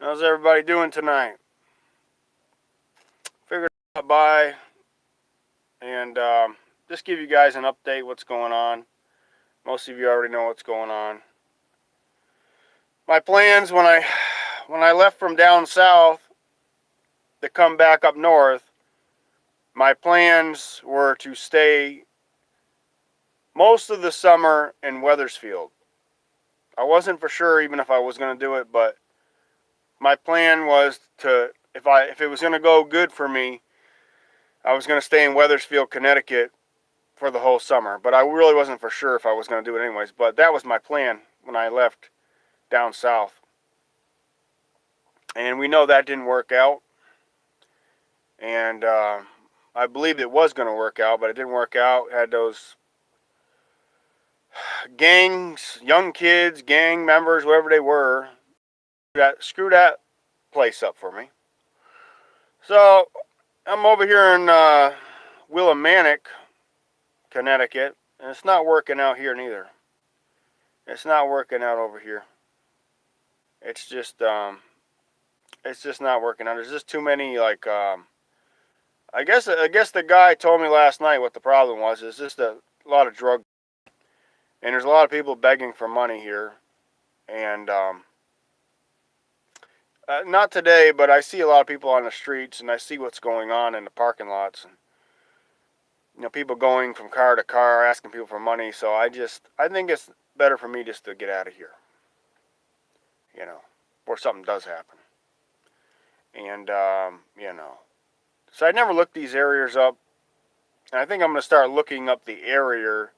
How's everybody doing tonight? Figured I'd stop by and just give you guys an update what's going on. Most of you already know what's going on. My plans when I left from down south to come back up north, my plans were to stay most of the summer in Wethersfield. I wasn't for sure even if I was going to do it, but my plan was to if it was going to go good for me, I was going to stay in Wethersfield, Connecticut for the whole summer. But I really wasn't for sure if I was going to do it anyways. But that was my plan when I left down south. And we know that didn't work out. And I believed it was going to work out, but it didn't work out. Had those gangs, young kids, gang members, whoever they were, screw that place up for me. So I'm over here in Willimantic, Connecticut, and it's not working out here neither. It's not working out over here. It's just not working out. There's just too many I guess the guy told me last night what the problem was. It's just a lot of drug, and there's a lot of people begging for money here, and not today, but I see a lot of people on the streets, and I see what's going on in the parking lots, and people going from car to car asking people for money. So I think it's better for me just to get out of here, before something does happen. And so I never looked these areas up, and I think I'm going to start looking up the area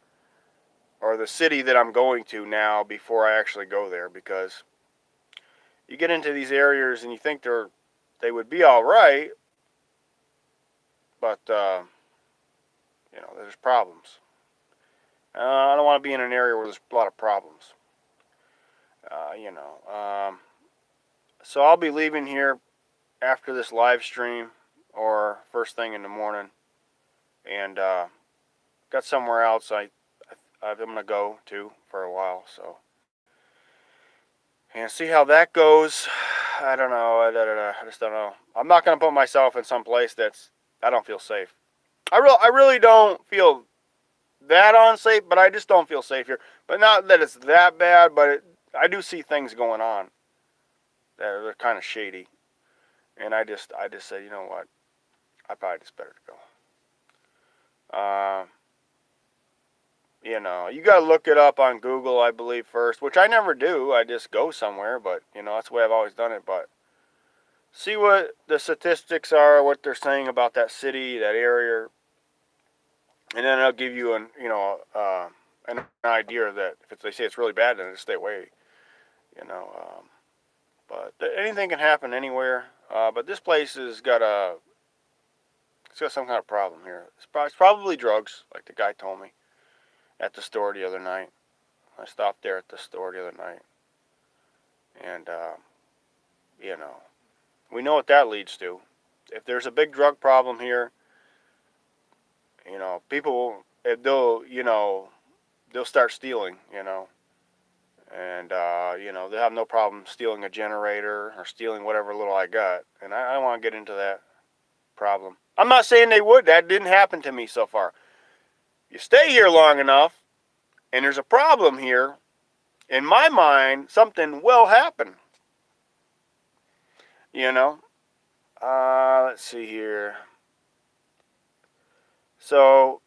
or the city that I'm going to now before I actually go there, because you get into these areas and you think they would be all right, but there's problems. I don't want to be in an area where there's a lot of problems. So I'll be leaving here after this live stream or first thing in the morning, and got somewhere else I'm going to go to for a while. So, and see how that goes. I don't know. I just don't know. I'm not going to put myself in some place I don't feel safe. I really don't feel that unsafe, but I just don't feel safe here. But not that it's that bad, but I do see things going on that are kind of shady. And I just said, you know what? I probably just better go. You got to look it up on Google, I believe, first, which I never do. I just go somewhere, but, that's the way I've always done it. But see what the statistics are, what they're saying about that city, that area, and then it'll give you an idea that if they say it's really bad, then just stay away, But anything can happen anywhere. But this place it's got some kind of problem here. It's probably drugs, like the guy told me at the store the other night. I stopped there at the store the other night. And, we know what that leads to. If there's a big drug problem here, people, they'll start stealing, and, they'll have no problem stealing a generator or stealing whatever little I got. And I don't want to get into that problem. I'm not saying they would. That didn't happen to me so far. You stay here long enough, and there's a problem here, in my mind, something will happen. Let's see here. So,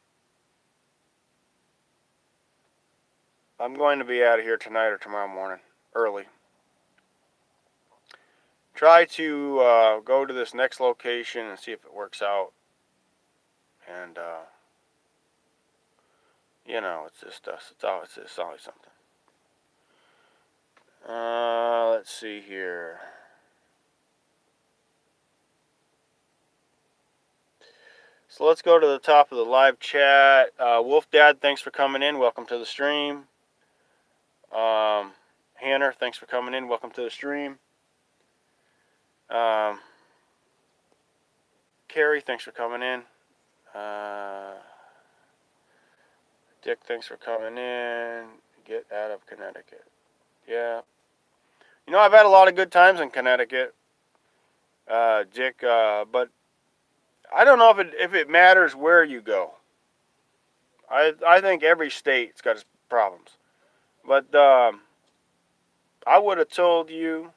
I'm going to be out of here tonight or tomorrow morning, early. Try to go to this next location and see if it works out. And, it's always something. Let's see here. So let's go to the top of the live chat. Wolf Dad, thanks for coming in. Welcome to the stream. Hanner, thanks for coming in. Welcome to the stream. Carrie, thanks for coming in. Dick, thanks for coming in. Get out of Connecticut. Yeah. You know, I've had a lot of good times in Connecticut, Dick, but I don't know if it matters where you go. I think every state's got its problems. But I would have told you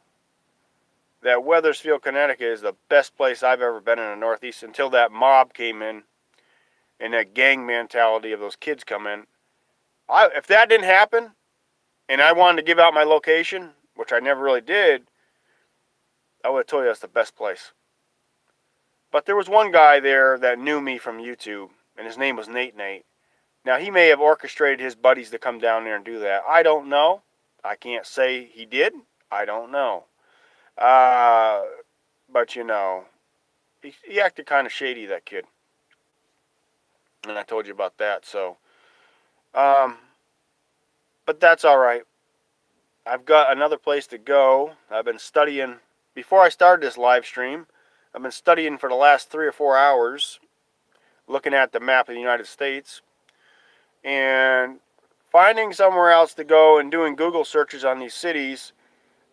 that Weathersfield, Connecticut is the best place I've ever been in the Northeast until that mob came in and that gang mentality of those kids come in. If that didn't happen and I wanted to give out my location, which I never really did, I would have told you that's the best place. But there was one guy there that knew me from YouTube, and his name was Nate. Now, he may have orchestrated his buddies to come down there and do that. I don't know. I can't say he did. I don't know. But, you know, he acted kind of shady, that kid. And I told you about that. So, but that's all right. I've got another place to go. I've been studying. Before I started this live stream, I've been studying for the last 3 or 4 hours, looking at the map of the United States, and finding somewhere else to go and doing Google searches on these cities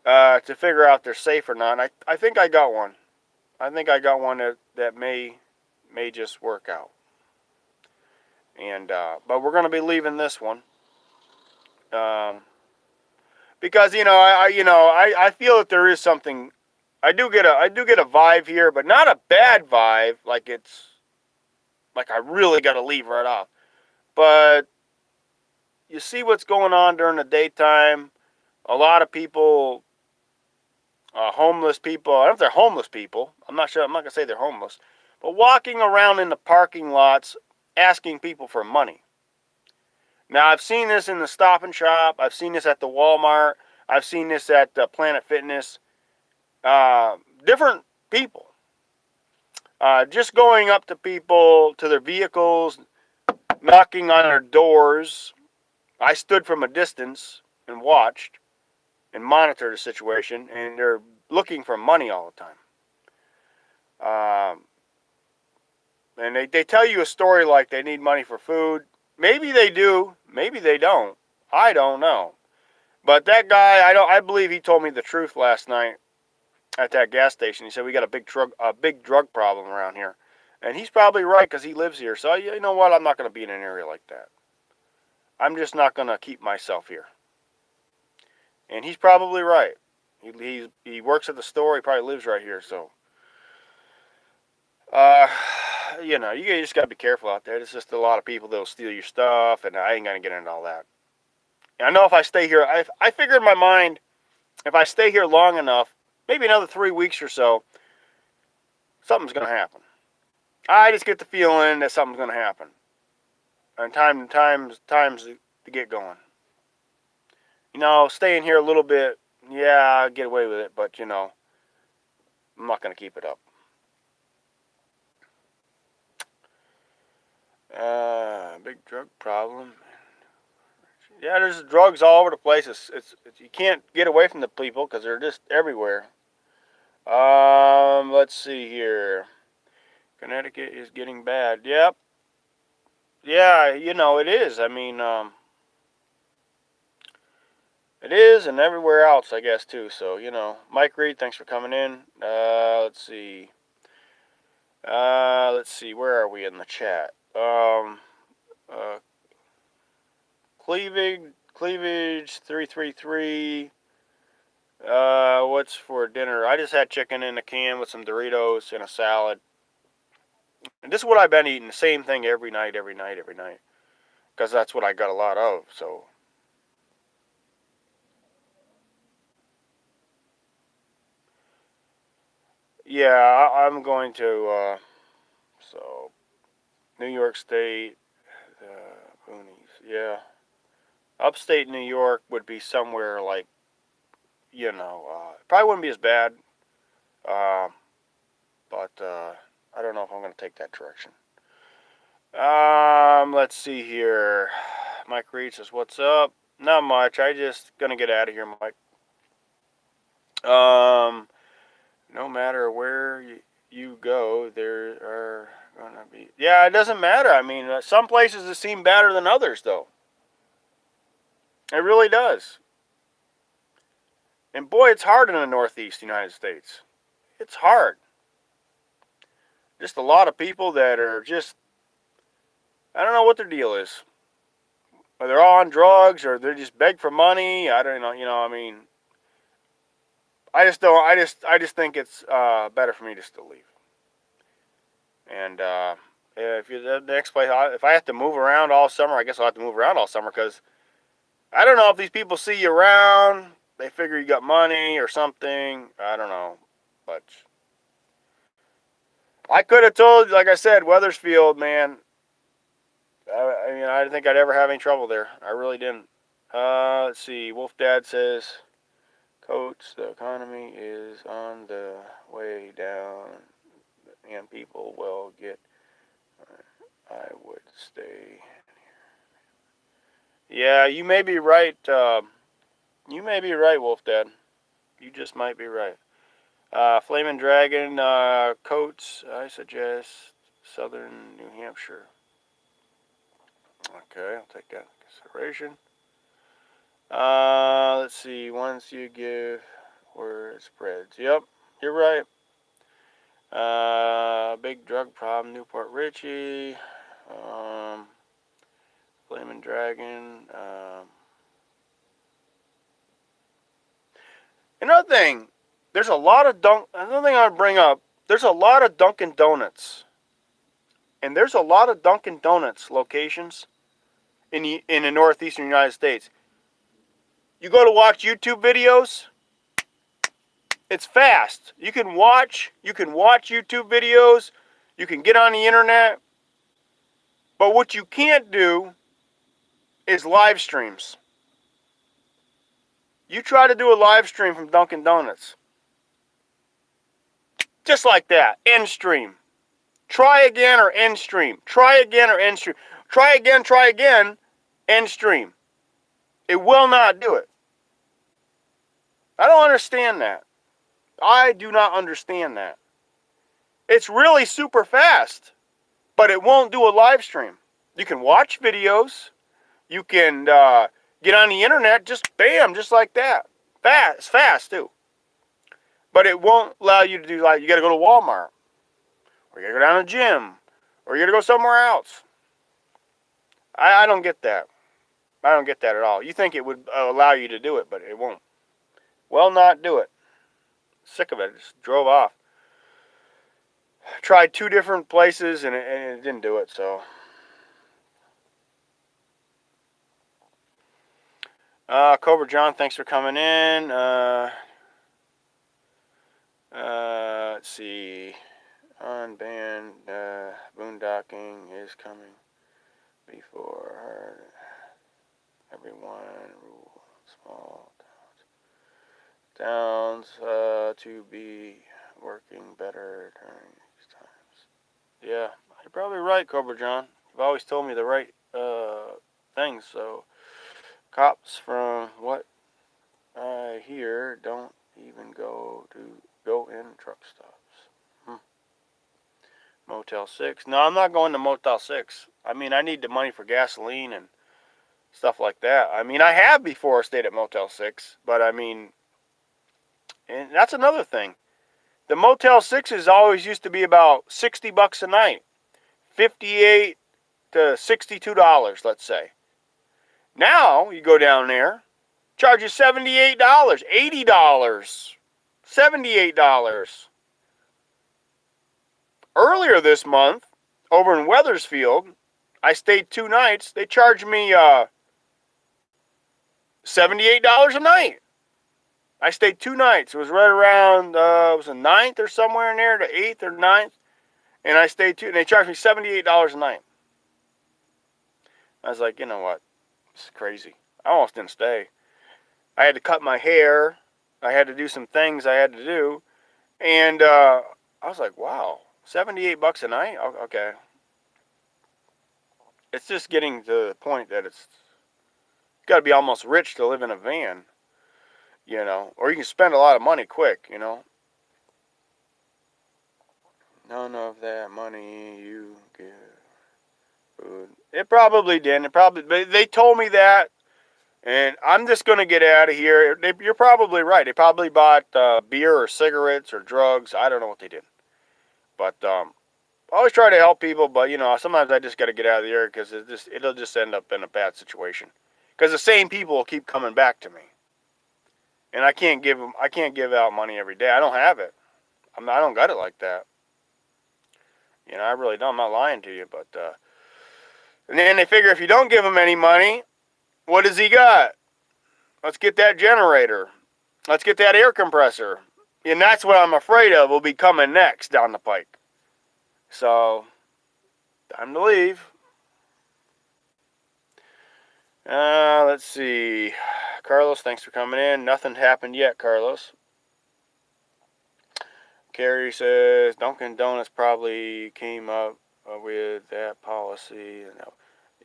to figure out if they're safe or not. And I think I got one. I think I got one that may just work out. And but we're going to be leaving this one because I feel that there is something. I do get a vibe here, but not a bad vibe. Like I really got to leave right off. But you see what's going on during the daytime. A lot of people, homeless people. I don't know if they're homeless people. I'm not sure. I'm not gonna say they're homeless, but walking around in the parking lots asking people for money. Now I've seen this in the Stop and Shop. I've seen this at the Walmart. I've seen this at Planet Fitness. Different people. Just going up to people, to their vehicles, knocking on their doors. I stood from a distance and watched and monitored the situation, and they're looking for money all the time. And they tell you a story like they need money for food. Maybe they do. Maybe they don't. I don't know. But that guy, I believe he told me the truth last night at that gas station. He said we got a big drug problem around here. And he's probably right because he lives here. So you know what? I'm not going to be in an area like that. I'm just not going to keep myself here. And he's probably right. He works at the store. He probably lives right here. So, you know, you just got to be careful out there. There's just a lot of people that'll steal your stuff, and I ain't going to get into all that. And I know if I stay here, I figured in my mind, if I stay here long enough, maybe another 3 weeks or so, something's going to happen. I just get the feeling that something's going to happen. And time's to get going. You know, staying here a little bit, yeah, I'll get away with it, but, you know, I'm not going to keep it up. Big drug problem. Yeah, there's drugs all over the place. It's you can't get away from the people because they're just everywhere. Let's see here. Connecticut is getting bad. Yep. Yeah, you know, it is. I mean, it is, and everywhere else, I guess, too. So, you know, Mike Reed, thanks for coming in. Let's see. Where are we in the chat? Cleavage 333. What's for dinner? I just had chicken in a can with some Doritos and a salad. And this is what I've been eating. The same thing every night. Because that's what I got a lot of, so. Yeah, I'm going to, so, New York State, boonies, yeah. Upstate New York would be somewhere like, you know, probably wouldn't be as bad, but I don't know if I'm going to take that direction. Let's see here. Mike Reed says, what's up? Not much. I just going to get out of here, Mike. No matter where you go, there are going to be... Yeah, it doesn't matter. I mean, some places it seem better than others, though. It really does. And boy, it's hard in the Northeast United States. It's hard. Just a lot of people that are just, I don't know what their deal is. Or they're all on drugs, or they just beg for money. I don't know. I mean, I just don't. I just think it's better for me just to leave. And if you the next place, if I have to move around all summer, I guess I'll have to move around all summer because I don't know if these people see you around. They figure you got money or something. I don't know, but I could have told, like I said, Weathersfield, man. I mean, I didn't think I'd ever have any trouble there. I really didn't. Let's see. Wolf Dad says, Coach, the economy is on the way down, and people will get. I would stay. Yeah, you may be right. You may be right, Wolf Dad. You just might be right. Flamin' Dragon, Coats, I suggest Southern New Hampshire. Okay, I'll take that into consideration. Let's see. Once you give, word spreads. Yep, you're right. Big drug problem, Newport Richie. Flamin' Dragon. Another thing, there's a lot of another thing I would bring up, there's a lot of Dunkin' Donuts. And there's a lot of Dunkin' Donuts locations in the northeastern United States. You go to watch YouTube videos, it's fast. You can watch YouTube videos, you can get on the internet, but what you can't do is live streams. You try to do a live stream from Dunkin' Donuts. Just like that, end stream. Try again or end stream. Try again or end stream. Try again, end stream. It will not do it. I don't understand that. I do not understand that. It's really super fast, but it won't do a live stream. You can watch videos. You can get on the internet, just bam, just like that. Fast too. But it won't allow you to do, like, you got to go to Walmart, or you got to go down to the gym, or you got to go somewhere else. I don't get that. I don't get that at all. You think it would allow you to do it, but it won't. Will not do it. Sick of it. Just drove off. Tried 2 different places and it didn't do it, so. Cobra John, thanks for coming in. Let's see. Unbanned boondocking is coming before everyone rule small towns to be working better during these times. Yeah, you're probably right, Cobra John. You've always told me the right things, so cops, from what I hear, don't even go in truck stops. Motel 6. No, I'm not going to Motel 6. I mean, I need the money for gasoline and stuff like that. I mean, I have before stayed at Motel 6, but I mean, and that's another thing. The Motel 6s always used to be about $60 a night. $58 to $62, let's say. Now, you go down there, charge you $78, $80, $78. Earlier this month, over in Weathersfield, I stayed 2 nights. They charged me $78 a night. I stayed 2 nights. It was right around, it was the 9th or somewhere in there, the 8th or 9th. And I stayed 2, and they charged me $78 a night. I was like, you know what? This is crazy. I almost didn't stay. I had to cut my hair. I had to do some things I had to do. And I was like, wow, $78 a night? Okay. It's just getting to the point that it's got to be almost rich to live in a van, you know, or you can spend a lot of money quick, you know. None of that money you give food. It probably didn't. But they told me that And I'm just going to get out of here. You're probably right. They probably bought beer or cigarettes or drugs. I don't know what they did. But I always try to help people. But, sometimes I just got to get out of here because it'll just end up in a bad situation. Because the same people will keep coming back to me. And I can't give out money every day. I don't have it. I don't got it like that. I really don't. I'm not lying to you. But, and then they figure if you don't give them any money, what does he got? Let's get that generator. Let's get that air compressor. And that's what I'm afraid of will be coming next down the pike. So, time to leave. Let's see. Carlos, thanks for coming in. Nothing happened yet, Carlos. Carrie says Dunkin' Donuts probably came up with that policy.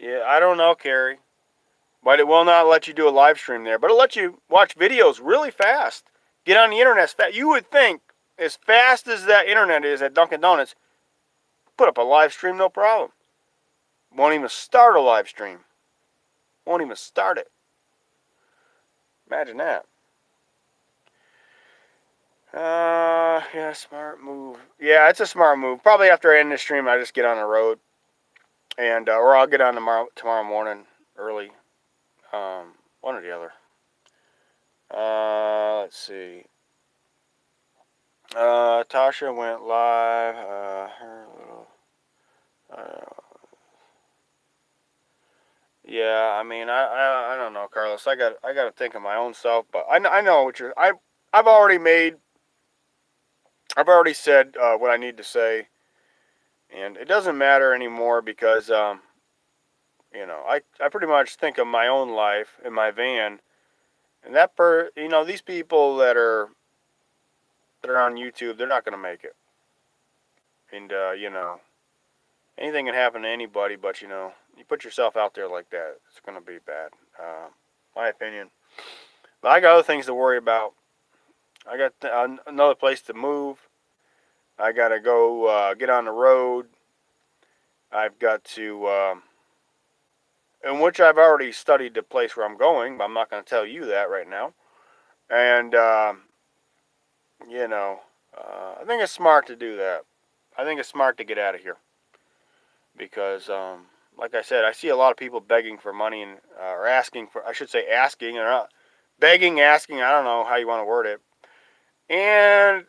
Yeah, I don't know, Carrie. But it will not let you do a live stream there. But it'll let you watch videos really fast. Get on the internet fast. You would think, as fast as that internet is at Dunkin' Donuts, put up a live stream, no problem. Won't even start a live stream. Won't even start it. Imagine that. Yeah, smart move. Yeah, it's a smart move. Probably after I end the stream, I just get on the road. And, or I'll get on tomorrow morning early. One or the other. Let's see. Tasha went live. Her little. Yeah, I mean, I don't know, Carlos. I got to think of my own self, but I know what you're. I've already said what I need to say, and it doesn't matter anymore because I pretty much think of my own life in my van, and these people that are on YouTube, they're not going to make it. And, anything can happen to anybody, but, you put yourself out there like that, it's going to be bad. My opinion. But I got other things to worry about. I got another place to move. I got to go get on the road. I've got to, in which I've already studied the place where I'm going, but I'm not going to tell you that right now. And, I think it's smart to do that. I think it's smart to get out of here. Because, like I said, I see a lot of people begging for money or asking for, I should say asking, or not, begging, asking, I don't know how you want to word it. And,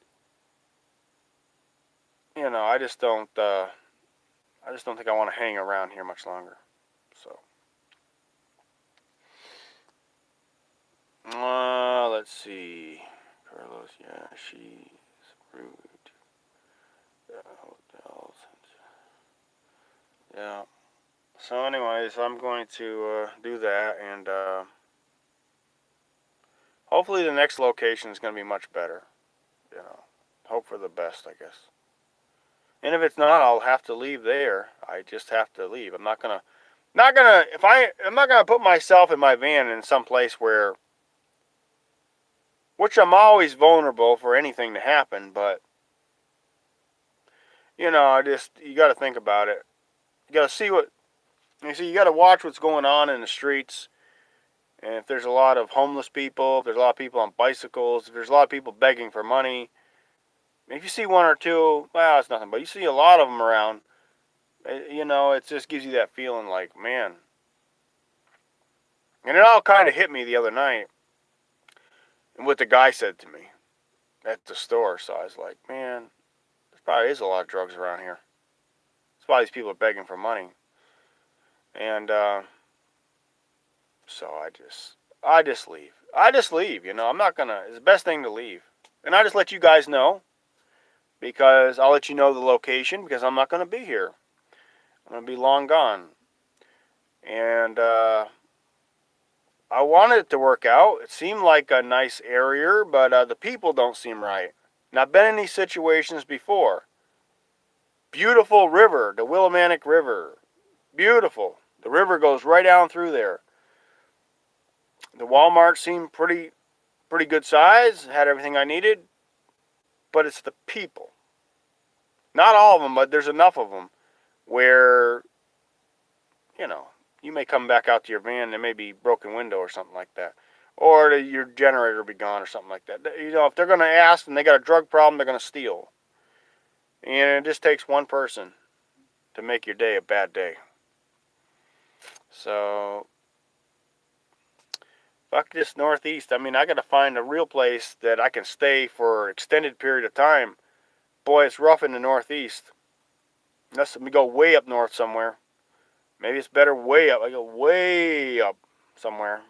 I just don't think I want to hang around here much longer. So, let's see. Carlos, yeah, she's rude. Hotels. Yeah. So anyways, I'm going to do that, and hopefully the next location is going to be much better. Hope for the best, I guess. And if it's not, I'll have to leave there. I just have to leave. I'm not gonna put myself in my van in some place which I'm always vulnerable for anything to happen, but you got to think about it. You got to see you got to watch what's going on in the streets. And if there's a lot of homeless people, if there's a lot of people on bicycles, if there's a lot of people begging for money, if you see one or two, well, it's nothing. But you see a lot of them around, it just gives you that feeling like, man. And it all kind of hit me the other night. And what the guy said to me at the store. So I was like, man, there probably is a lot of drugs around here. That's why these people are begging for money. And so I just leave. I'm not going to, it's the best thing to leave. And I just let you guys know. Because I'll let you know the location, because I'm not going to be here. I'm going to be long gone. And I wanted it to work out. It seemed like a nice area, but the people don't seem right. And I've been in these situations before. Beautiful river, the Willimantic River. Beautiful. The river goes right down through there. The Walmart seemed pretty good size, had everything I needed. But it's the people. Not all of them, but there's enough of them where, you you may come back out to your van and there may be broken window or something like that. Or your generator will be gone or something like that. You know, if they're going to ask and they got a drug problem, they're going to steal. And it just takes one person to make your day a bad day. So, fuck this Northeast. I mean, I got to find a real place that I can stay for an extended period of time. Boy, it's rough in the Northeast. Unless we go way up north somewhere. Maybe it's better way up. I go way up somewhere.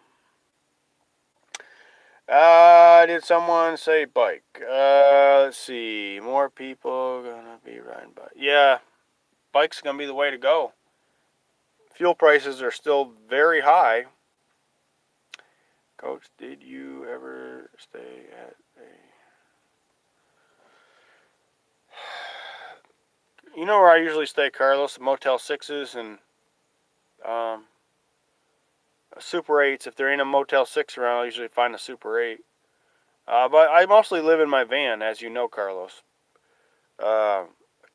Did someone say bike? Let's see. More people gonna be riding bike. Yeah, bike's gonna be the way to go. Fuel prices are still very high. Coach, did you ever stay at a... You know where I usually stay, Carlos? Motel 6s and Super 8s. If there ain't a Motel 6 around, I usually find a Super 8. But I mostly live in my van, as you know, Carlos.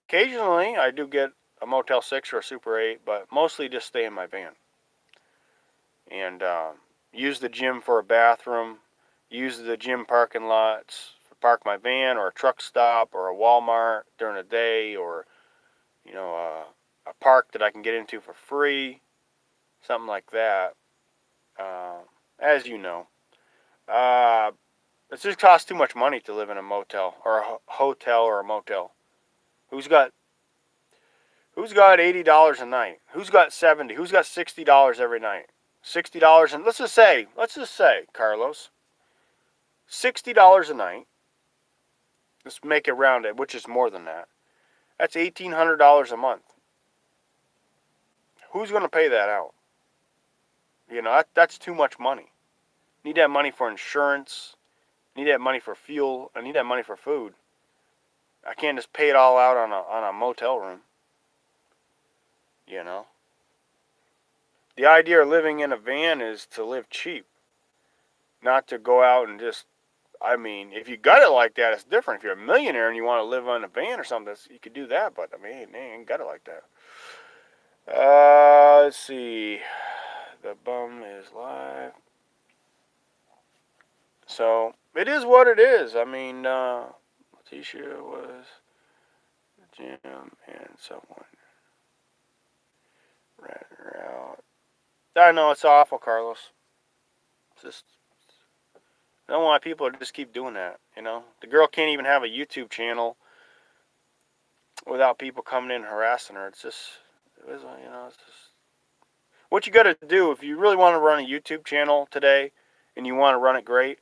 Occasionally, I do get a Motel 6 or a Super 8, but mostly just stay in my van. And use the gym for a bathroom, use the gym parking lots, park my van, or a truck stop, or a Walmart during the day, or, you know, a park that I can get into for free, something like that. As you know. It just costs too much money to live in a motel, or a hotel, or a motel. Who's got $80 a night? Who's got $70? Who's got $60 every night? $60, and let's just say, Carlos, $60 a night. Let's make it rounded, which is more than that. That's $1,800 a month. Who's going to pay that out? You know, that's too much money. Need that money for insurance. Need that money for fuel. I need that money for food. I can't just pay it all out on a motel room. You know. The idea of living in a van is to live cheap. Not to go out and just... I mean, if you got it like that, it's different. If you're a millionaire and you want to live on a van or something, you could do that. But, I mean, they ain't got it like that. Let's see. The bum is live. So, it is what it is. I mean, Letitia was Jim and someone ran her out. I know, it's awful, Carlos. It's just... I don't want people to just keep doing that, you know. The girl can't even have a YouTube channel without people coming in and harassing her. It's just, you know, it's just... What you got to do, if you really want to run a YouTube channel today, and you want to run it great,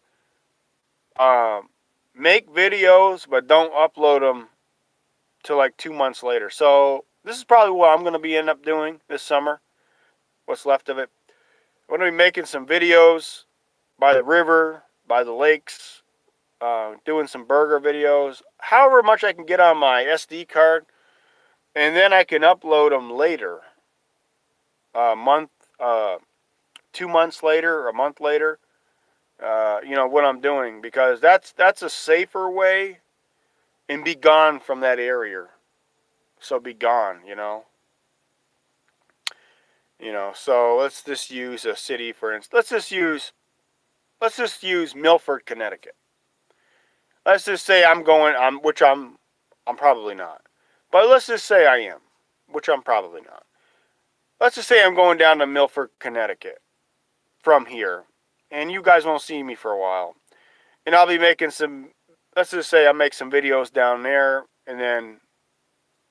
make videos, but don't upload them till like 2 months later. So, this is probably what I'm going to be end up doing this summer. What's left of it. I'm going to be making some videos by the river, by the lakes, doing some burger videos, however much I can get on my SD card, and then I can upload them later, 2 months later, or a month later, you know, what I'm doing, because that's a safer way, and be gone from that area. So be gone, you know. You know, so let's just use a city for instance. Let's just use Milford, Connecticut. Let's just say I'm probably not. But let's just say I am, which I'm probably not. Let's just say I'm going down to Milford, Connecticut from here, and you guys won't see me for a while. And I'll be making let's just say I make some videos down there, and then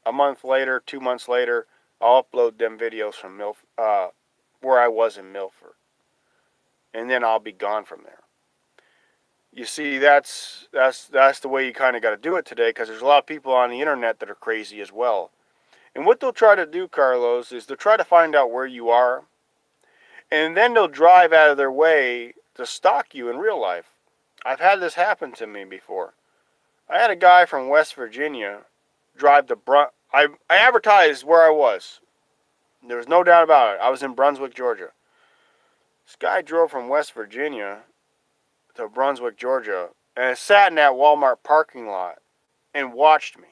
a month later, 2 months later, I'll upload them videos from where I was in Milford. And then I'll be gone from there. You see, that's the way you kind of got to do it today, because there's a lot of people on the internet that are crazy as well. And what they'll try to do, Carlos, is they'll try to find out where you are, and then they'll drive out of their way to stalk you in real life. I've had this happen to me before. I had a guy from West Virginia drive to I advertised where I was. There was no doubt about it. I was in Brunswick, Georgia. This guy drove from West Virginia to Brunswick, Georgia, and sat in that Walmart parking lot and watched me.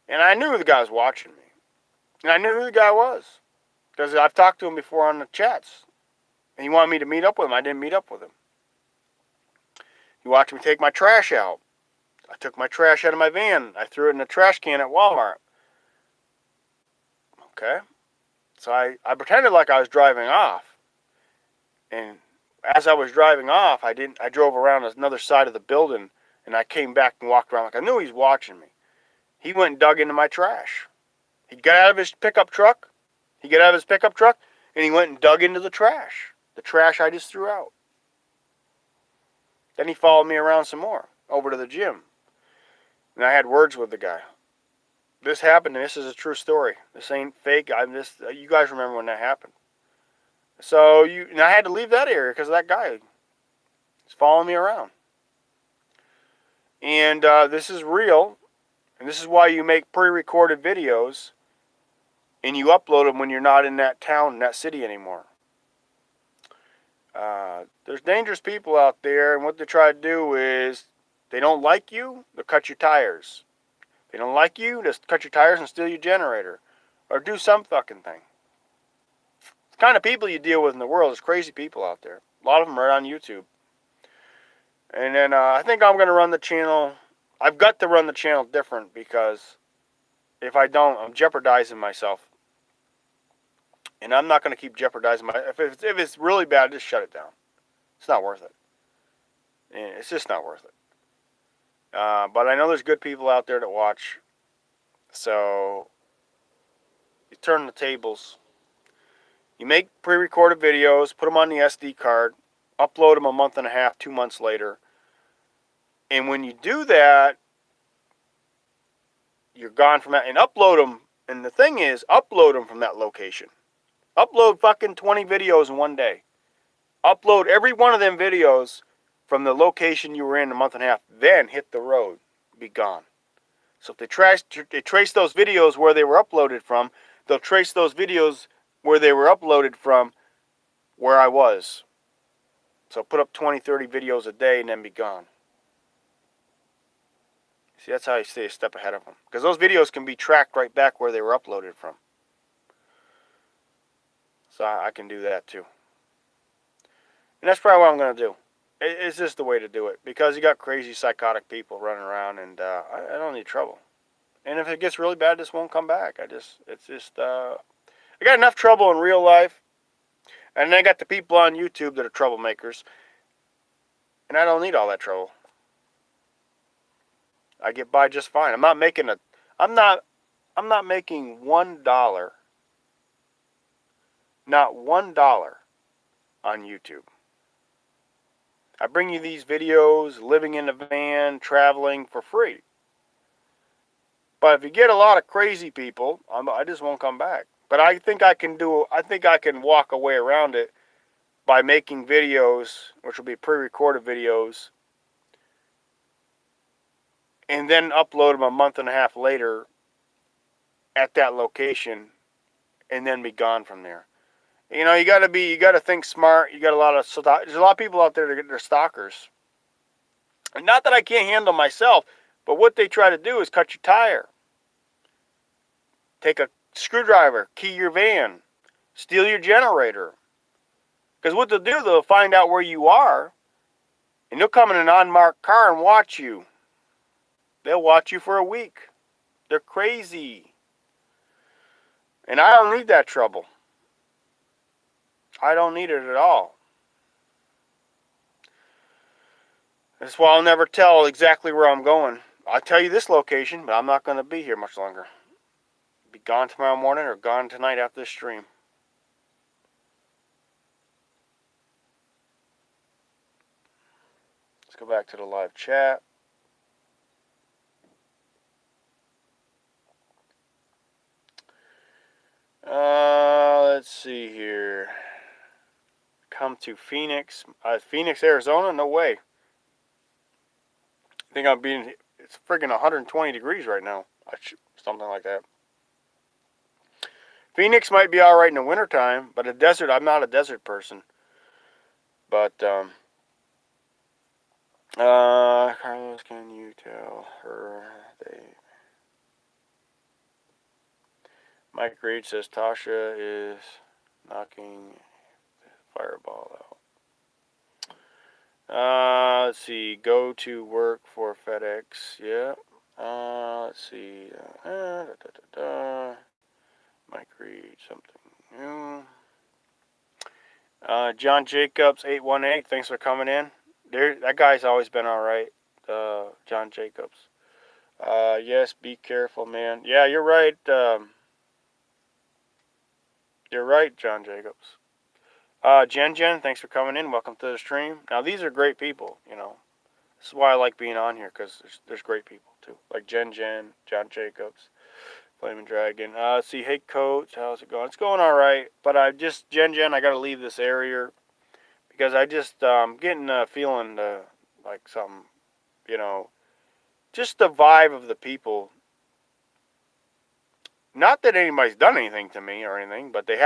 And I knew the guy was watching me. And I knew who the guy was. Because I've talked to him before on the chats. And he wanted me to meet up with him. I didn't meet up with him. He watched me take my trash out. I took my trash out of my van. I threw it in a trash can at Walmart. Okay. So I pretended like I was driving off. And as I was driving off, I drove around another side of the building, and I came back and walked around like I knew he was watching me. He went and dug into my trash. He got out of his pickup truck. And he went and dug into the trash. The trash I just threw out. Then he followed me around some more, over to the gym. And I had words with the guy. This happened, and this is a true story. This ain't fake. You guys remember when that happened. And I had to leave that area because of that guy. He's following me around. And this is real. And this is why you make pre-recorded videos and you upload them when you're not in that town, that city anymore. There's dangerous people out there, and what they try to do is, they don't like you, they'll cut your tires. They don't like you, just cut your tires and steal your generator. Or do some fucking thing. The kind of people you deal with in the world is crazy people out there. A lot of them are on YouTube. And then I think I'm going to run the channel. I've got to run the channel different, because if I don't, I'm jeopardizing myself. And I'm not going to keep jeopardizing if it's really bad, just shut it down. It's not worth it. It's just not worth it. But I know there's good people out there that watch. So you turn the tables. You make pre-recorded videos, put them on the SD card, upload them a month and a half, 2 months later. And when you do that, you're gone from that. And upload them. And the thing is, upload them from that location. Upload fucking 20 videos in one day. Upload every one of them videos from the location you were in a month and a half. Then hit the road. Be gone. So if they trace those videos where they were uploaded from, they'll trace those videos where they were uploaded from where I was. So put up 20, 30 videos a day and then be gone. See, that's how you stay a step ahead of them. Because those videos can be tracked right back where they were uploaded from. So I can do that too. And that's probably what I'm going to do. It's just the way to do it. Because you got crazy, psychotic people running around, and I don't need trouble. And if it gets really bad, this won't come back. I got enough trouble in real life. And then I got the people on YouTube that are troublemakers. And I don't need all that trouble. I get by just fine. I'm not making $1. Not $1 on YouTube. I bring you these videos, living in a van, traveling for free. But if you get a lot of crazy people, I just won't come back. But I think I can walk a way around it by making videos, which will be pre-recorded videos, and then upload them a month and a half later at that location, and then be gone from there. You know, you got to think smart. There's a lot of people out there that are stalkers. And not that I can't handle myself, but what they try to do is cut your tire. Take a screwdriver, key your van, steal your generator. Because what they'll do, they'll find out where you are, and they'll come in an unmarked car and watch you. They'll watch you for a week. They're crazy. And I don't need that trouble. I don't need it at all. That's why I'll never tell exactly where I'm going. I'll tell you this location, but I'm not going to be here much longer. Be gone tomorrow morning or gone tonight after this stream. Let's go back to the live chat. Let's see here. Come to Phoenix. Phoenix, Arizona? No way. I think it's friggin' 120 degrees right now. Something like that. Phoenix might be alright in the wintertime, but a desert, I'm not a desert person. But, Carlos, can you tell her Mike Reed says Tasha is knocking fireball out. Let's see. Go to work for FedEx. Yeah. Let's see. Might read something new. John Jacobs 818. Thanks for coming in. That guy's always been all right. John Jacobs. Yes. Be careful, man. Yeah, you're right. You're right, John Jacobs. Jen, thanks for coming in. Welcome to the stream. Now, these are great people, you know. This is why I like being on here, because there's great people, too. Like Jen, John Jacobs, Flaming Dragon. See, hey, Coach, how's it going? It's going all right, but Jen, I got to leave this area, because I just, getting a feeling like something, you know, just the vibe of the people. Not that anybody's done anything to me or anything, but they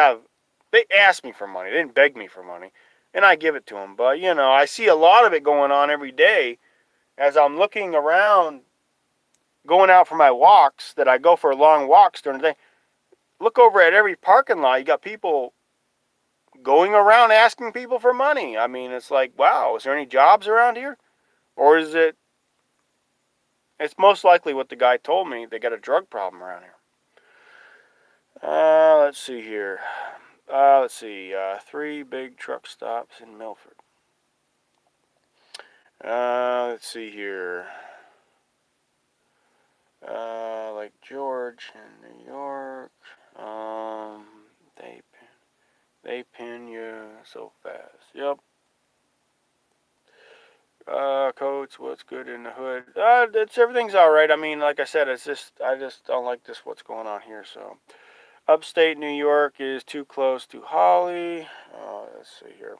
asked me for money. They didn't beg me for money, and I give it to them. But, you know, I see a lot of it going on every day as I'm looking around, going out for my walks, that I go for long walks during the day. Look over at every parking lot. You got people going around asking people for money. I mean, it's like, wow, is there any jobs around here? Or is it, it's most likely what the guy told me, they got a drug problem around here. Let's see here. Let's see. 3 big truck stops in Milford. Let's see here. Like George in New York. They pin you so fast. Yep. Codes, what's good in the hood? Everything's all right. I mean, like I said, I just don't like what's going on here. So, upstate New York is too close to Holly. Let's see here.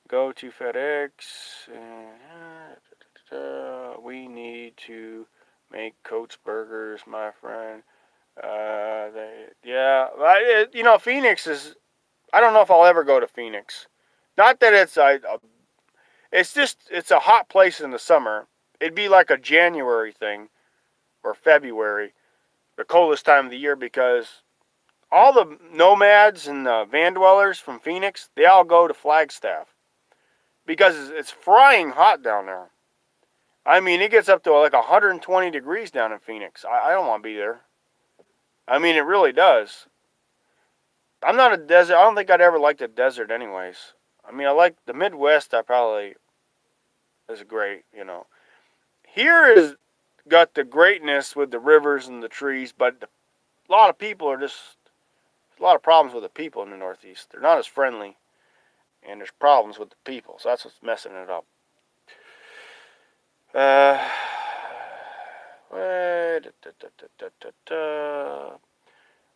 Go to FedEx. We need to make Coates burgers, my friend. Phoenix is. I don't know if I'll ever go to Phoenix. Not that it's it's a hot place in the summer. It'd be like a January thing or February, the coldest time of the year, because all the nomads and the van dwellers from Phoenix, they all go to Flagstaff because it's frying hot down there. I mean, it gets up to like 120 degrees down in Phoenix. I don't want to be there. I mean, it really does. I'm not a desert. I don't think I'd ever like the desert anyways. I mean, I like the Midwest. I probably is great, you know. Here is got the greatness with the rivers and the trees, but a lot of people are just, there's a lot of problems with the people in the Northeast. They're not as friendly, and there's problems with the people, so that's what's messing it up.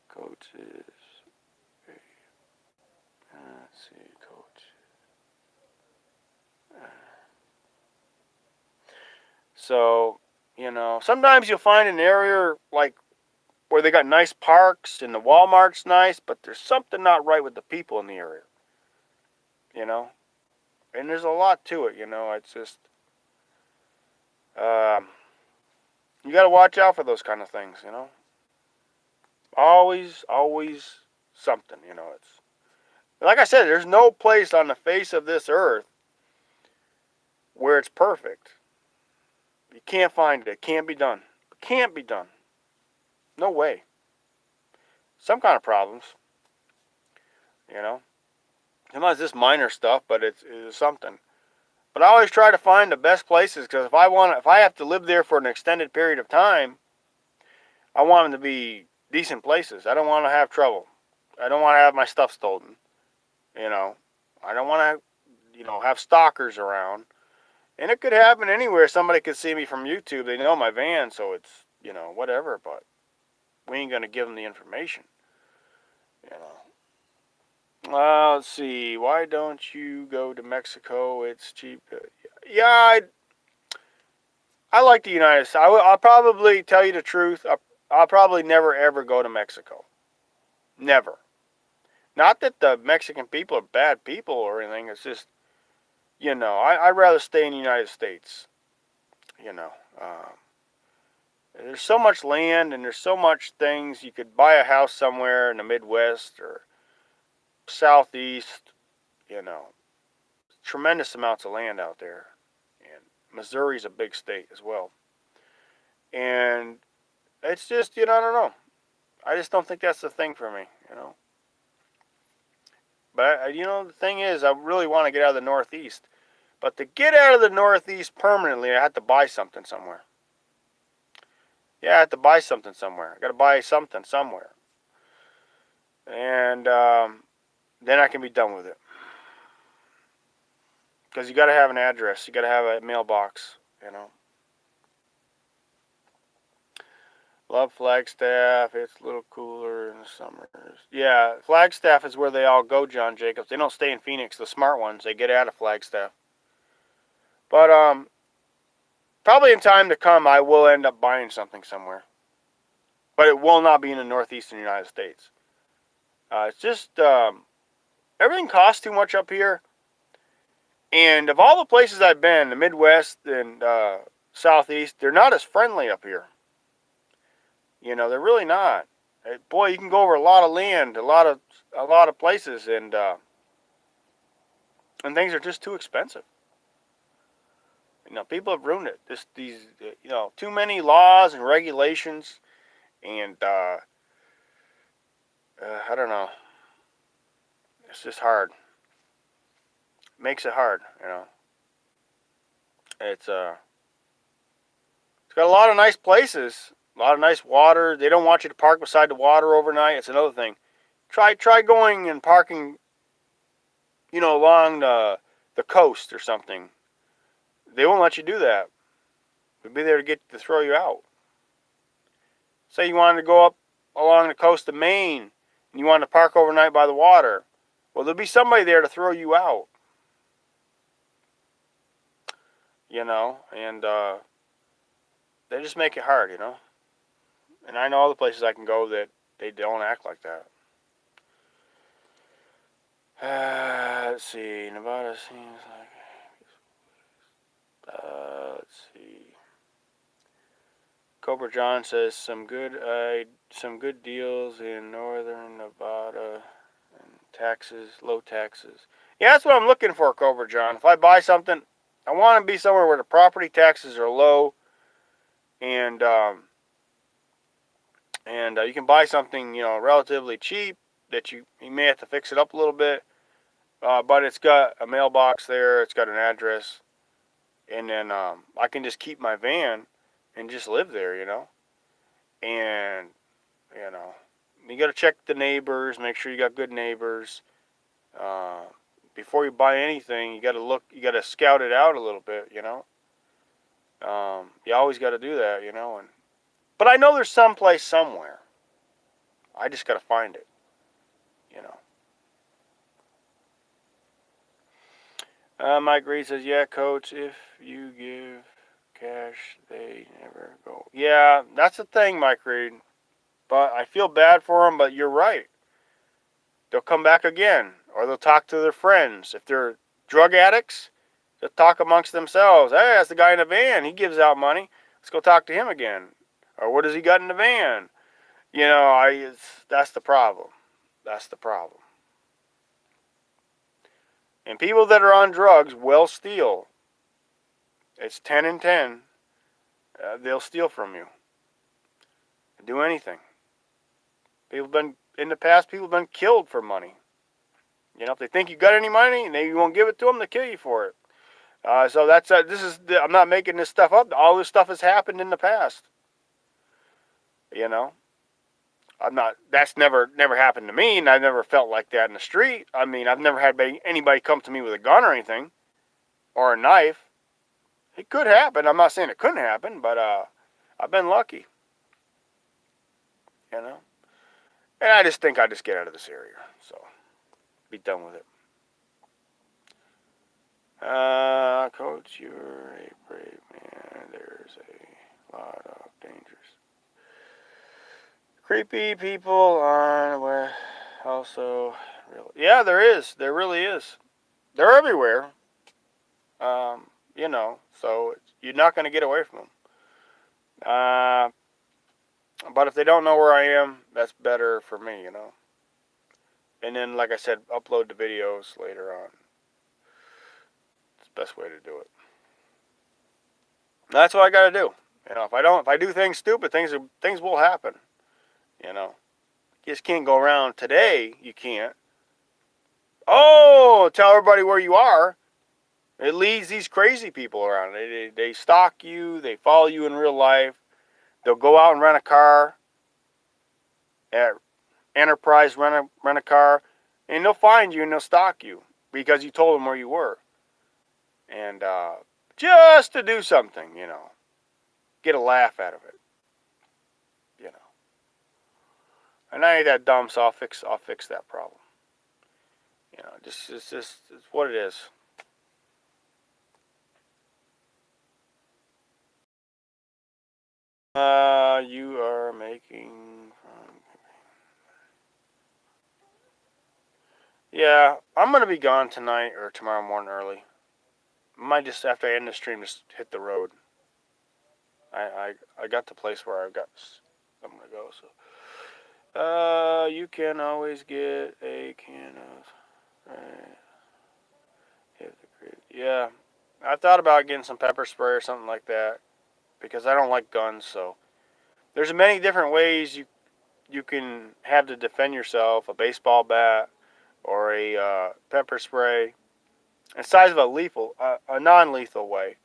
Coaches. Let's see, coach. So, you know, sometimes you'll find an area like where they got nice parks and the Walmart's nice, but there's something not right with the people in the area. You know? And there's a lot to it, you know. It's just, you got to watch out for those kind of things, you know. Always something, you know. It's like I said, there's no place on the face of this earth where it's perfect. You can't find it. It can't be done. It can't be done. No way. Some kind of problems, you know. Sometimes just minor stuff, but it's something. But I always try to find the best places, because if I have to live there for an extended period of time, I want them to be decent places. I don't want to have trouble. I don't want to have my stuff stolen. You know, I don't want to, you know, have stalkers around. And it could happen anywhere. Somebody could see me from YouTube. They know my van, so it's, you know, whatever. But we ain't going to give them the information. You know. Let's see. Why don't you go to Mexico? It's cheap. Yeah, I like the United States. I'll probably tell you the truth. I'll probably never, ever go to Mexico. Never. Not that the Mexican people are bad people or anything. It's just, you know, I'd rather stay in the United States. You know. There's so much land and there's so much things. You could buy a house somewhere in the Midwest or southeast, you know, tremendous amounts of land out there. And Missouri's a big state as well. And it's just, I don't know. I just don't think that's the thing for me, But, the thing is, I really want to get out of the Northeast. But to get out of the Northeast permanently, I have to buy something somewhere. Yeah, I have to buy something somewhere. I got to buy something somewhere. And then I can be done with it. Because you got to have an address. You got to have a mailbox, Love Flagstaff. It's a little cooler in the summers. Yeah, Flagstaff is where they all go, John Jacobs. They don't stay in Phoenix. The smart ones, they get out of Flagstaff. But probably in time to come, I will end up buying something somewhere. But it will not be in the northeastern United States. It's just everything costs too much up here. And of all the places I've been, the Midwest and Southeast, they're not as friendly up here. They're really not. Boy, you can go over a lot of land, a lot of places, and things are just too expensive. People have ruined it. These too many laws and regulations, and I don't know. It's just hard. Makes it hard, It's got a lot of nice places, a lot of nice water. They don't want you to park beside the water overnight. It's another thing. Try going and parking, along the coast or something. They won't let you do that. They'll be there to throw you out. Say you wanted to go up along the coast of Maine and you wanted to park overnight by the water. Well, there'll be somebody there to throw you out. And they just make it hard, And I know all the places I can go that they don't act like that. Let's see. Nevada seems like... let's see. Cobra John says some good deals in northern Nevada and low taxes. Yeah, that's what I'm looking for, Cobra John. If I buy something, I want to be somewhere where the property taxes are low, and you can buy something relatively cheap that you may have to fix it up a little bit, but it's got a mailbox there, it's got an address, and then I can just keep my van and just live there, and you got to check the neighbors, make sure you got good neighbors. Before you buy anything, you got to scout it out a little bit, You always got to do that, but I know there's some place somewhere. I just got to find it, Mike Reed says, yeah, Coach, if you give cash, they never go. Yeah, that's the thing, Mike Reed. But I feel bad for them, but you're right. They'll come back again, or they'll talk to their friends. If they're drug addicts, they'll talk amongst themselves. Hey, that's the guy in the van. He gives out money. Let's go talk to him again. Or what does he got in the van? That's the problem. That's the problem. And people that are on drugs will steal. It's 10 and 10. They'll steal from you. Do anything. In the past, people have been killed for money. If they think you got any money and you won't give it to them, they kill you for it. So that's I'm not making this stuff up. All this stuff has happened in the past. That's never happened to me, and I never felt like that in the street. I mean, I've never had anybody come to me with a gun or anything, or a knife. It could happen. I'm not saying it couldn't happen, but I've been lucky. And I just think I just get out of this area, so be done with it. Coach, you're a brave man. There's a lot of dangers. Creepy people on where also really, yeah, there is. There really is. They're everywhere. So you're not going to get away from them. But if they don't know where I am, that's better for me, And then, like I said, upload the videos later on. It's the best way to do it. That's what I got to do. You know, if I do things stupid, things will happen. You know, you just can't go around today. You can't. Oh, tell everybody where you are. It leads these crazy people around. They stalk you. They follow you in real life. They'll go out and rent a car at Enterprise, rent a car, and they'll find you and they'll stalk you because you told them where you were. And just to do something, you know, get a laugh out of it, you know. And I ain't that dumb, so I'll fix that problem. You know, it's what it is. You are making. Yeah, I'm gonna be gone tonight or tomorrow morning early. I might just after I end the stream just hit the road. I got the place where I'm gonna go. So, you can always get a can of. Yeah, I thought about getting some pepper spray or something like that because I don't like guns. So there's many different ways you can have to defend yourself: a baseball bat or a pepper spray. The size of a non-lethal way.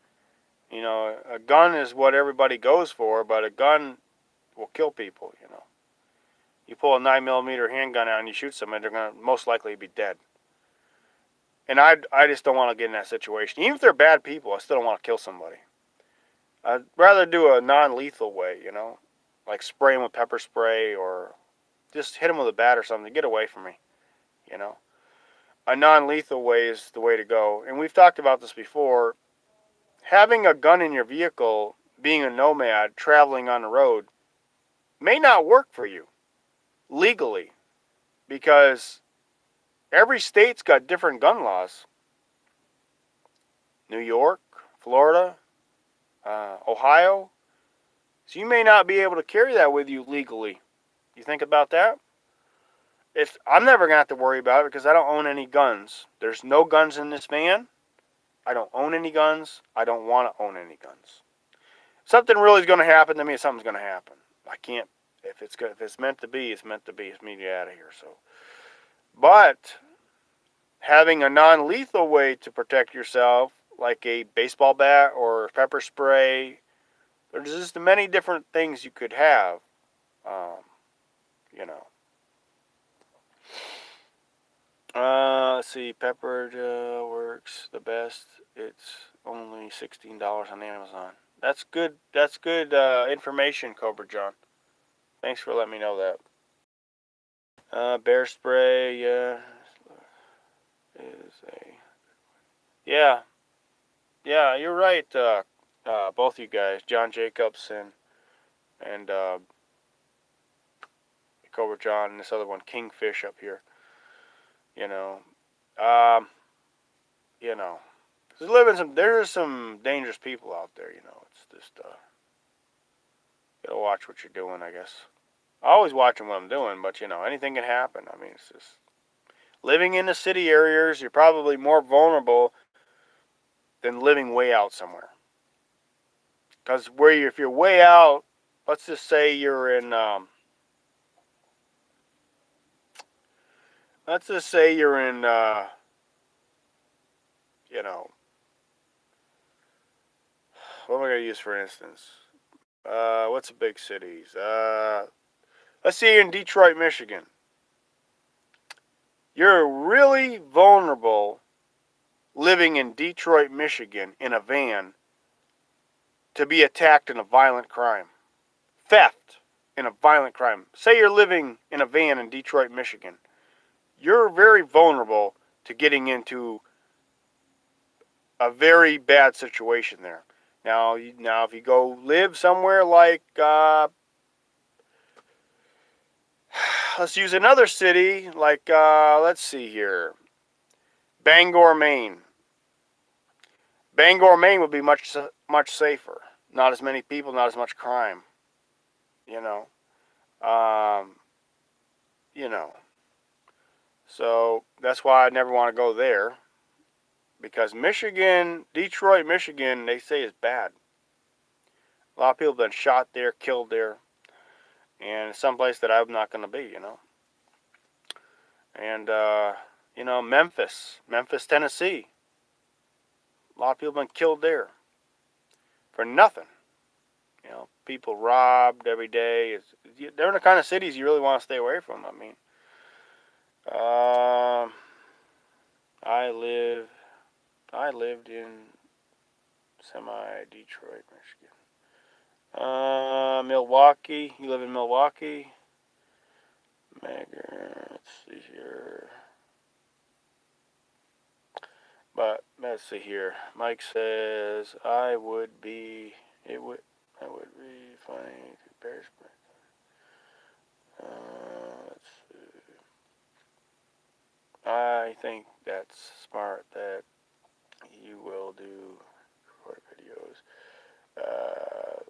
You know, a gun is what everybody goes for, but a gun will kill people. You know, you pull a 9mm handgun out and you shoot somebody, they're gonna most likely be dead. And I just don't want to get in that situation. Even if they're bad people, I still don't want to kill somebody. I'd rather do a non-lethal way, you know, like spray them with pepper spray or just hit them with a bat or something. Get away from me, you know. A non-lethal way is the way to go. And we've talked about this before. Having a gun in your vehicle, being a nomad, traveling on the road, may not work for you legally because every state's got different gun laws. New York, Florida, Ohio. So you may not be able to carry that with you legally. You think about that? I'm never going to have to worry about it because I don't own any guns. There's no guns in this van. I don't own any guns. I don't want to own any guns. Something really is going to happen to me. Something's going to happen. I can't. If it's meant to be, it's meant to be. It's me to get out of here. So, but having a non-lethal way to protect yourself, like a baseball bat or pepper spray, there's just many different things you could have. You know. Let's see. Pepper works the best. It's only $16 on Amazon. That's good. That's good information, Cobra John. Thanks for letting me know that. Bear spray, yeah, is a yeah, yeah. You're right. Both you guys, John Jacobs and Cobra John, and this other one, Kingfish up here. You know, um, you know, there's some dangerous people out there. You know, it's just gotta watch what you're doing, I guess. Always watching what I'm doing, but you know, anything can happen. I mean, it's just living in the city areas. You're probably more vulnerable than living way out somewhere. Because if you're way out, let's just say you're in, let's just say you're in, you know, what am I gonna use for instance? What's the big cities? Let's say you're in Detroit, Michigan. You're really vulnerable living in Detroit, Michigan in a van to be attacked in a violent crime. Theft in a violent crime. Say you're living in a van in Detroit, Michigan. You're very vulnerable to getting into a very bad situation there. Now if you go live somewhere like, let's use another city, like, let's see here, Bangor, Maine. Bangor, Maine would be much safer. Not as many people, not as much crime. You know, um, you know. So that's why I never want to go there. Because Michigan, Detroit, Michigan, they say is bad. A lot of people have been shot there, killed there. And it's someplace that I'm not going to be, And, Memphis, Tennessee. A lot of people have been killed there for nothing. People robbed every day. They're the kind of cities you really want to stay away from. I mean, I lived in semi-Detroit, Michigan. Milwaukee. You live in Milwaukee? Let's see here. But let's see here. Mike says it would be funny to Bears. Let's see. I think that's smart that you will do short videos.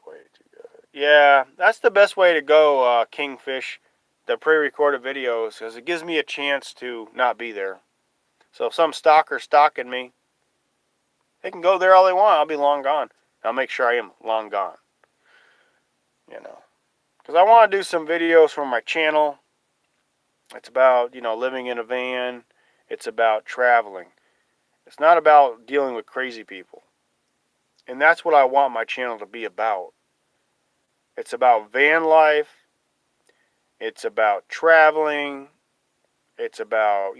Way to go. Yeah, that's the best way to go, Kingfish. The pre-recorded videos, because it gives me a chance to not be there. So if some stalker's stalking me, they can go there all they want. I'll be long gone. I'll make sure I am long gone. Because I want to do some videos for my channel. It's about, living in a van. It's about traveling. It's not about dealing with crazy people. And that's what I want my channel to be about. It's about van life. It's about traveling. It's about,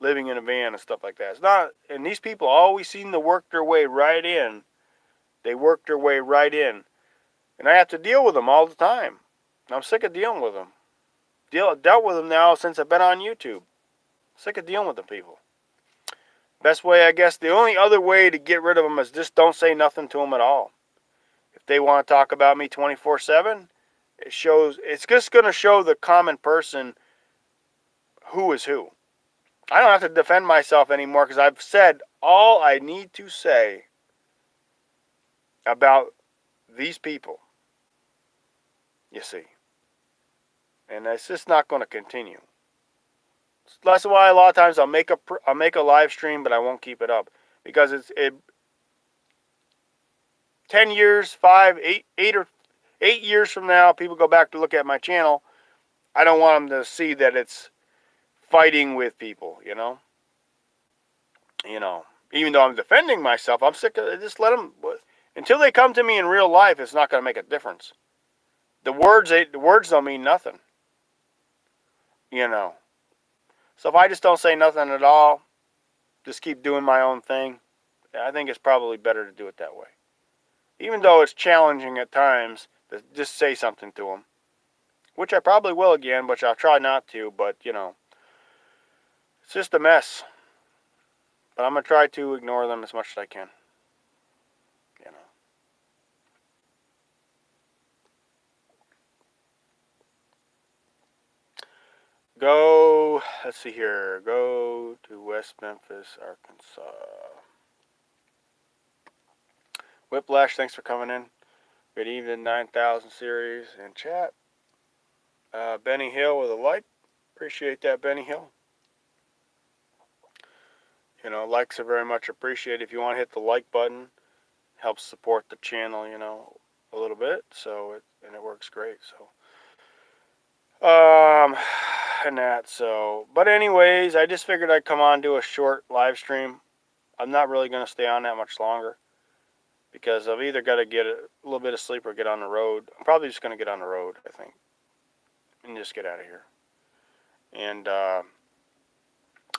living in a van and stuff like that. It's not, and these people always seem to work their way right in. They work their way right in. And I have to deal with them all the time. I'm sick of dealing with them. Dealt with them now since I've been on YouTube. Sick of dealing with the people. Best way, I guess, the only other way to get rid of them is just don't say nothing to them at all. If they want to talk about me 24/7, it's just going to show the common person who is who. I don't have to defend myself anymore because I've said all I need to say about these people. You see. And it's just not going to continue. That's why a lot of times I'll make a live stream, but I won't keep it up because 10 years, 8 years from now, people go back to look at my channel. I don't want them to see that it's fighting with people, Even though I'm defending myself, I'm sick of it. Just let them, until they come to me in real life, it's not going to make a difference. The words don't mean nothing, So if I just don't say nothing at all, just keep doing my own thing, I think it's probably better to do it that way. Even though it's challenging at times to just say something to them, which I probably will again, which I'll try not to, but, it's just a mess. But I'm going to try to ignore them as much as I can. Let's see here. Go to West Memphis, Arkansas. Whiplash, thanks for coming in. Good evening, 9000 series in chat. Benny Hill with a like. Appreciate that, Benny Hill. Likes are very much appreciated. If you want to hit the like button, helps support the channel, a little bit. So it works great. So, but anyways, I just figured I'd come on and do a short live stream. I'm not really going to stay on that much longer because I've either got to get a little bit of sleep or get on the road. I'm probably just going to get on the road, I think, and just get out of here. And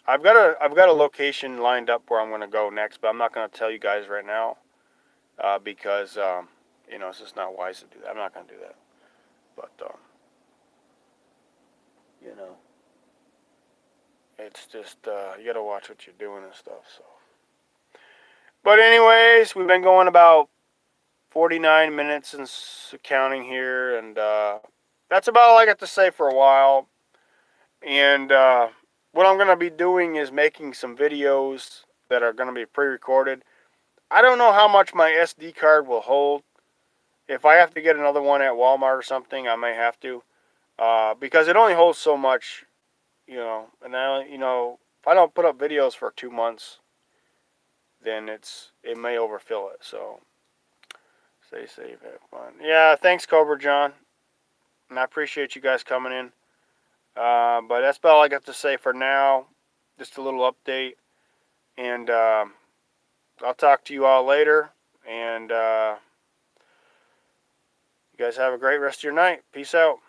I've got a location lined up where I'm going to go next, but I'm not going to tell you guys right now because it's just not wise to do that. I'm not going to do that. But it's just you got to watch what you're doing and stuff. So, but anyways, we've been going about 49 minutes and counting here, and that's about all I got to say for a while. And what I'm going to be doing is making some videos that are going to be pre-recorded. I don't know how much my SD card will hold. If I have to get another one at Walmart or something, I may have to. Because it only holds so much, and if I don't put up videos for 2 months, then it may overfill it. So stay safe, have fun. Yeah, thanks, Cobra John, and I appreciate you guys coming in. But that's about all I got to say for now. Just a little update, and I'll talk to you all later. And you guys have a great rest of your night. Peace out.